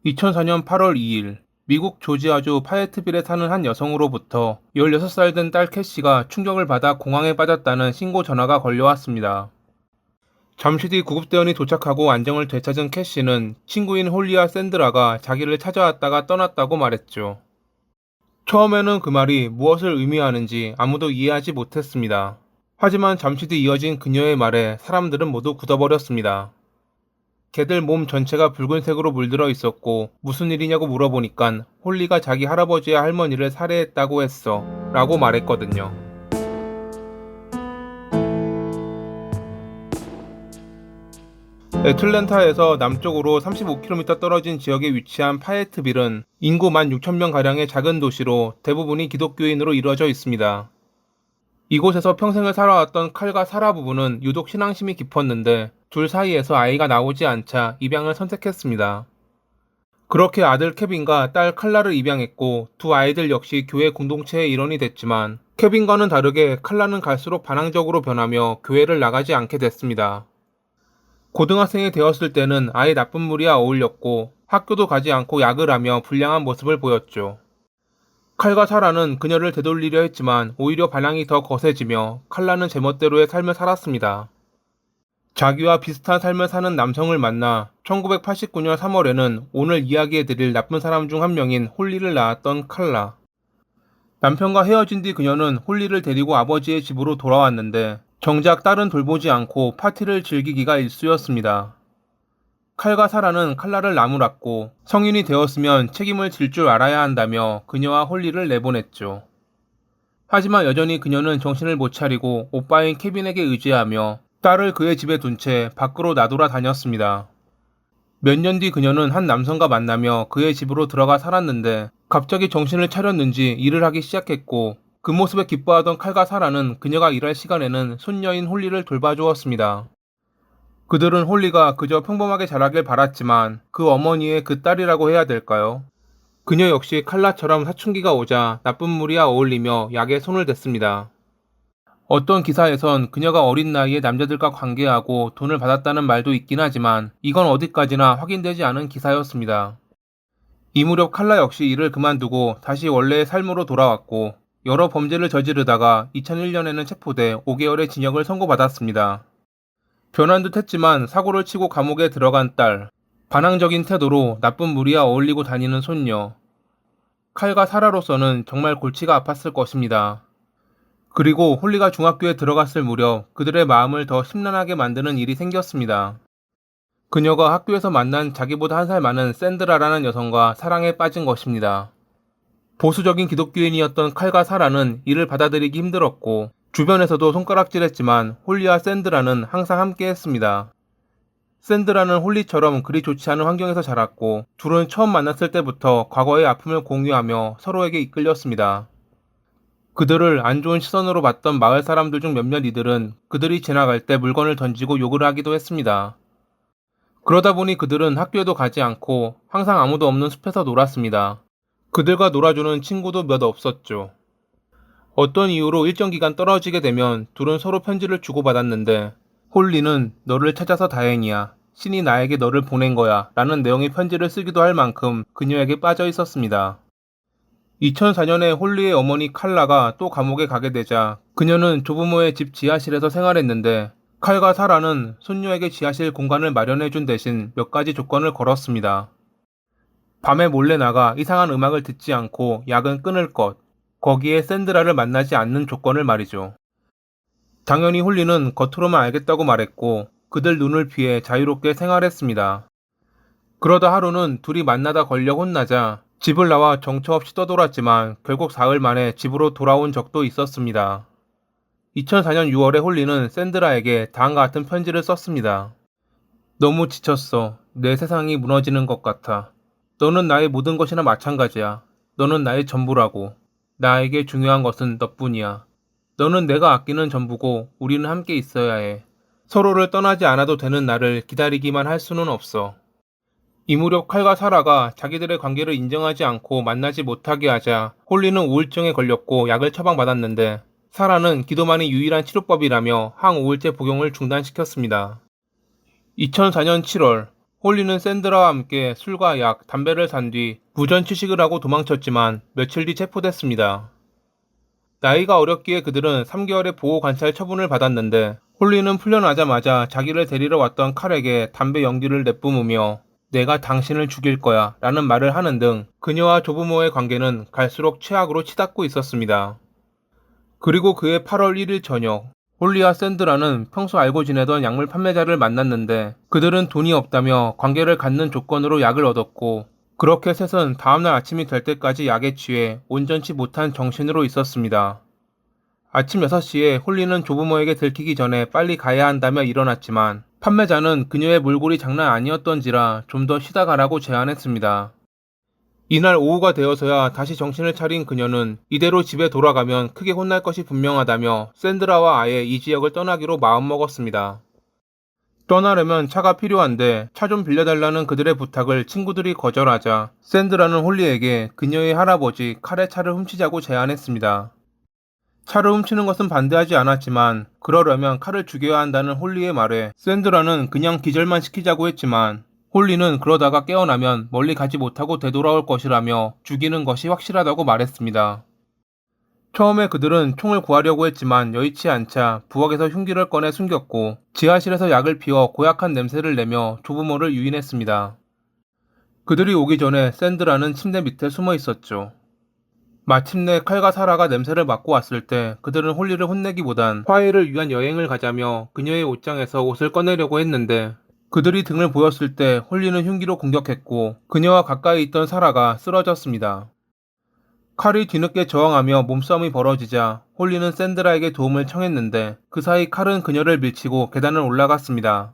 2004년 8월 2일, 미국 조지아주 파예트빌에 사는 한 여성으로부터 16살 된 딸 캐시가 충격을 받아 공황에 빠졌다는 신고 전화가 걸려왔습니다. 잠시 뒤 구급대원이 도착하고 안정을 되찾은 캐시는 친구인 홀리와 샌드라가 자기를 찾아왔다가 떠났다고 말했죠. 처음에는 그 말이 무엇을 의미하는지 아무도 이해하지 못했습니다. 하지만 잠시 뒤 이어진 그녀의 말에 사람들은 모두 굳어버렸습니다. 걔들 몸 전체가 붉은색으로 물들어 있었고 무슨 일이냐고 물어보니깐 홀리가 자기 할아버지와 할머니를 살해했다고 했어 라고 말했거든요. 애틀랜타에서 남쪽으로 35km 떨어진 지역에 위치한 파예트빌은 인구 16,000명가량의 작은 도시로 대부분이 기독교인으로 이루어져 있습니다. 이곳에서 평생을 살아왔던 칼과 사라 부부는 유독 신앙심이 깊었는데 둘 사이에서 아이가 나오지 않자 입양을 선택했습니다. 그렇게 아들 케빈과 딸 칼라를 입양했고 두 아이들 역시 교회 공동체의 일원이 됐지만 케빈과는 다르게 칼라는 갈수록 반항적으로 변하며 교회를 나가지 않게 됐습니다. 고등학생이 되었을 때는 아예 나쁜 무리와 어울렸고 학교도 가지 않고 약을 하며 불량한 모습을 보였죠. 칼과 사라는 그녀를 되돌리려 했지만 오히려 반항이 더 거세지며 칼라는 제멋대로의 삶을 살았습니다. 자기와 비슷한 삶을 사는 남성을 만나 1989년 3월에는 오늘 이야기해드릴 나쁜 사람 중 한 명인 홀리를 낳았던 칼라. 남편과 헤어진 뒤 그녀는 홀리를 데리고 아버지의 집으로 돌아왔는데 정작 딸은 돌보지 않고 파티를 즐기기가 일쑤였습니다. 칼과 사라는 칼라를 나무랐고 성인이 되었으면 책임을 질 줄 알아야 한다며 그녀와 홀리를 내보냈죠. 하지만 여전히 그녀는 정신을 못 차리고 오빠인 케빈에게 의지하며 딸을 그의 집에 둔 채 밖으로 나돌아 다녔습니다. 몇 년 뒤 그녀는 한 남성과 만나며 그의 집으로 들어가 살았는데 갑자기 정신을 차렸는지 일을 하기 시작했고 그 모습에 기뻐하던 칼과 사라는 그녀가 일할 시간에는 손녀인 홀리를 돌봐주었습니다. 그들은 홀리가 그저 평범하게 자라길 바랐지만 그 어머니의 그 딸이라고 해야 될까요? 그녀 역시 칼라처럼 사춘기가 오자 나쁜 무리와 어울리며 약에 손을 댔습니다. 어떤 기사에선 그녀가 어린 나이에 남자들과 관계하고 돈을 받았다는 말도 있긴 하지만 이건 어디까지나 확인되지 않은 기사였습니다. 이 무렵 칼라 역시 일을 그만두고 다시 원래의 삶으로 돌아왔고 여러 범죄를 저지르다가 2001년에는 체포돼 5개월의 징역을 선고받았습니다. 변한 듯 했지만 사고를 치고 감옥에 들어간 딸, 반항적인 태도로 나쁜 무리와 어울리고 다니는 손녀. 칼과 사라로서는 정말 골치가 아팠을 것입니다. 그리고 홀리가 중학교에 들어갔을 무렵 그들의 마음을 더 심란하게 만드는 일이 생겼습니다. 그녀가 학교에서 만난 자기보다 한 살 많은 샌드라라는 여성과 사랑에 빠진 것입니다. 보수적인 기독교인이었던 칼과 사라는 이를 받아들이기 힘들었고 주변에서도 손가락질했지만 홀리와 샌드라는 항상 함께했습니다. 샌드라는 홀리처럼 그리 좋지 않은 환경에서 자랐고 둘은 처음 만났을 때부터 과거의 아픔을 공유하며 서로에게 이끌렸습니다. 그들을 안 좋은 시선으로 봤던 마을 사람들 중 몇몇 이들은 그들이 지나갈 때 물건을 던지고 욕을 하기도 했습니다. 그러다 보니 그들은 학교에도 가지 않고 항상 아무도 없는 숲에서 놀았습니다. 그들과 놀아주는 친구도 몇 없었죠. 어떤 이유로 일정 기간 떨어지게 되면 둘은 서로 편지를 주고받았는데 홀리는 너를 찾아서 다행이야. 신이 나에게 너를 보낸 거야. 라는 내용의 편지를 쓰기도 할 만큼 그녀에게 빠져 있었습니다. 2004년에 홀리의 어머니 칼라가 또 감옥에 가게 되자 그녀는 조부모의 집 지하실에서 생활했는데 칼과 사라는 손녀에게 지하실 공간을 마련해준 대신 몇 가지 조건을 걸었습니다. 밤에 몰래 나가 이상한 음악을 듣지 않고 약은 끊을 것, 거기에 샌드라를 만나지 않는 조건을 말이죠. 당연히 홀리는 겉으로만 알겠다고 말했고 그들 눈을 피해 자유롭게 생활했습니다. 그러다 하루는 둘이 만나다 걸려 혼나자 집을 나와 정처 없이 떠돌았지만 결국 사흘 만에 집으로 돌아온 적도 있었습니다. 2004년 6월에 홀리는 샌드라에게 다음과 같은 편지를 썼습니다. 너무 지쳤어. 내 세상이 무너지는 것 같아. 너는 나의 모든 것이나 마찬가지야. 너는 나의 전부라고. 나에게 중요한 것은 너뿐이야. 너는 내가 아끼는 전부고 우리는 함께 있어야 해. 서로를 떠나지 않아도 되는 나를 기다리기만 할 수는 없어. 이 무렵 칼과 사라가 자기들의 관계를 인정하지 않고 만나지 못하게 하자 홀리는 우울증에 걸렸고 약을 처방받았는데 사라는 기도만이 유일한 치료법이라며 항우울제 복용을 중단시켰습니다. 2004년 7월 홀리는 샌드라와 함께 술과 약, 담배를 산 뒤 무전 취식을 하고 도망쳤지만 며칠 뒤 체포됐습니다. 나이가 어렸기에 그들은 3개월의 보호 관찰 처분을 받았는데 홀리는 풀려나자마자 자기를 데리러 왔던 칼에게 담배 연기를 내뿜으며 내가 당신을 죽일 거야 라는 말을 하는 등 그녀와 조부모의 관계는 갈수록 최악으로 치닫고 있었습니다. 그리고 그해 8월 1일 저녁, 홀리와 샌드라는 평소 알고 지내던 약물 판매자를 만났는데 그들은 돈이 없다며 관계를 갖는 조건으로 약을 얻었고 그렇게 셋은 다음날 아침이 될 때까지 약에 취해 온전치 못한 정신으로 있었습니다. 아침 6시에 홀리는 조부모에게 들키기 전에 빨리 가야 한다며 일어났지만 판매자는 그녀의 몰골이 장난 아니었던지라 좀 더 쉬다 가라고 제안했습니다. 이날 오후가 되어서야 다시 정신을 차린 그녀는 이대로 집에 돌아가면 크게 혼날 것이 분명하다며 샌드라와 아예 이 지역을 떠나기로 마음먹었습니다. 떠나려면 차가 필요한데 차 좀 빌려달라는 그들의 부탁을 친구들이 거절하자 샌드라는 홀리에게 그녀의 할아버지 칼의 차를 훔치자고 제안했습니다. 차를 훔치는 것은 반대하지 않았지만 그러려면 칼을 죽여야 한다는 홀리의 말에 샌드라는 그냥 기절만 시키자고 했지만 홀리는 그러다가 깨어나면 멀리 가지 못하고 되돌아올 것이라며 죽이는 것이 확실하다고 말했습니다. 처음에 그들은 총을 구하려고 했지만 여의치 않자 부엌에서 흉기를 꺼내 숨겼고 지하실에서 약을 피워 고약한 냄새를 내며 조부모를 유인했습니다. 그들이 오기 전에 샌드라는 침대 밑에 숨어 있었죠. 마침내 칼과 사라가 냄새를 맡고 왔을 때 그들은 홀리를 혼내기보단 화해를 위한 여행을 가자며 그녀의 옷장에서 옷을 꺼내려고 했는데 그들이 등을 보였을 때 홀리는 흉기로 공격했고 그녀와 가까이 있던 사라가 쓰러졌습니다. 칼이 뒤늦게 저항하며 몸싸움이 벌어지자 홀리는 샌드라에게 도움을 청했는데 그 사이 칼은 그녀를 밀치고 계단을 올라갔습니다.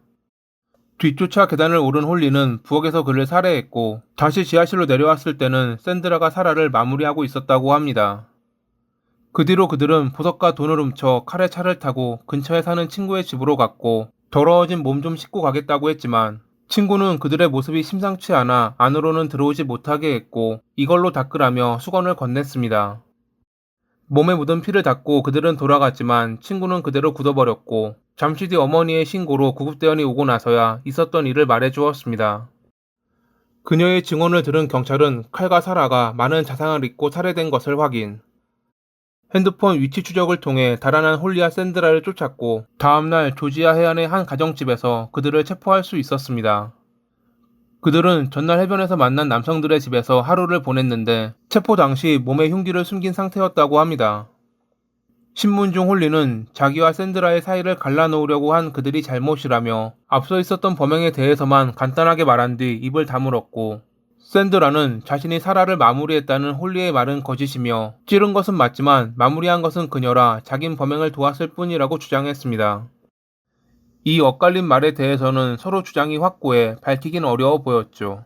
뒤쫓아 계단을 오른 홀리는 부엌에서 그를 살해했고 다시 지하실로 내려왔을 때는 샌드라가 사라를 마무리하고 있었다고 합니다. 그 뒤로 그들은 보석과 돈을 훔쳐 칼의 차를 타고 근처에 사는 친구의 집으로 갔고 더러워진 몸 좀 씻고 가겠다고 했지만 친구는 그들의 모습이 심상치 않아 안으로는 들어오지 못하게 했고 이걸로 닦으라며 수건을 건넸습니다. 몸에 묻은 피를 닦고 그들은 돌아갔지만 친구는 그대로 굳어버렸고 잠시 뒤 어머니의 신고로 구급대원이 오고 나서야 있었던 일을 말해주었습니다. 그녀의 증언을 들은 경찰은 칼과 사라가 많은 자상을 입고 살해된 것을 확인. 핸드폰 위치 추적을 통해 달아난 홀리와 샌드라를 쫓았고 다음날 조지아 해안의 한 가정집에서 그들을 체포할 수 있었습니다. 그들은 전날 해변에서 만난 남성들의 집에서 하루를 보냈는데 체포 당시 몸에 흉기를 숨긴 상태였다고 합니다. 신문 중 홀리는 자기와 샌드라의 사이를 갈라놓으려고 한 그들이 잘못이라며 앞서 있었던 범행에 대해서만 간단하게 말한 뒤 입을 다물었고 샌드라는 자신이 사라를 마무리했다는 홀리의 말은 거짓이며 찌른 것은 맞지만 마무리한 것은 그녀라 자긴 범행을 도왔을 뿐이라고 주장했습니다. 이 엇갈린 말에 대해서는 서로 주장이 확고해 밝히긴 어려워 보였죠.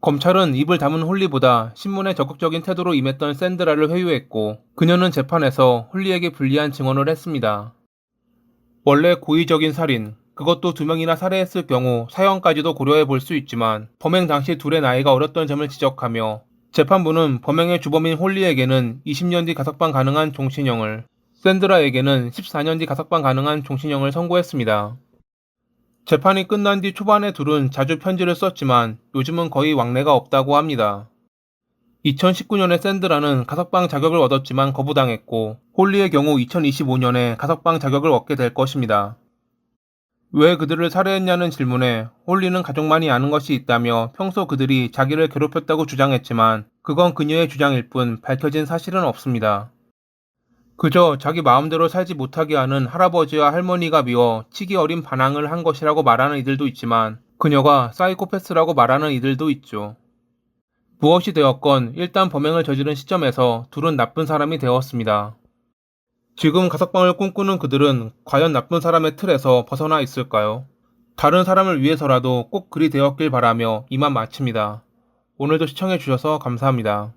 검찰은 입을 다문 홀리보다 신문에 적극적인 태도로 임했던 샌드라를 회유했고 그녀는 재판에서 홀리에게 불리한 증언을 했습니다. 원래 고의적인 살인, 그것도 2명이나 살해했을 경우 사형까지도 고려해 볼 수 있지만 범행 당시 둘의 나이가 어렸던 점을 지적하며 재판부는 범행의 주범인 홀리에게는 20년 뒤 가석방 가능한 종신형을, 샌드라에게는 14년 뒤 가석방 가능한 종신형을 선고했습니다. 재판이 끝난 뒤 초반에 둘은 자주 편지를 썼지만 요즘은 거의 왕래가 없다고 합니다. 2019년에 샌드라는 가석방 자격을 얻었지만 거부당했고 홀리의 경우 2025년에 가석방 자격을 얻게 될 것입니다. 왜 그들을 살해했냐는 질문에 홀리는 가족만이 아는 것이 있다며 평소 그들이 자기를 괴롭혔다고 주장했지만 그건 그녀의 주장일 뿐 밝혀진 사실은 없습니다. 그저 자기 마음대로 살지 못하게 하는 할아버지와 할머니가 미워 치기 어린 반항을 한 것이라고 말하는 이들도 있지만 그녀가 사이코패스라고 말하는 이들도 있죠. 무엇이 되었건 일단 범행을 저지른 시점에서 둘은 나쁜 사람이 되었습니다. 지금 가석방을 꿈꾸는 그들은 과연 나쁜 사람의 틀에서 벗어나 있을까요? 다른 사람을 위해서라도 꼭 그리 되었길 바라며 이만 마칩니다. 오늘도 시청해주셔서 감사합니다.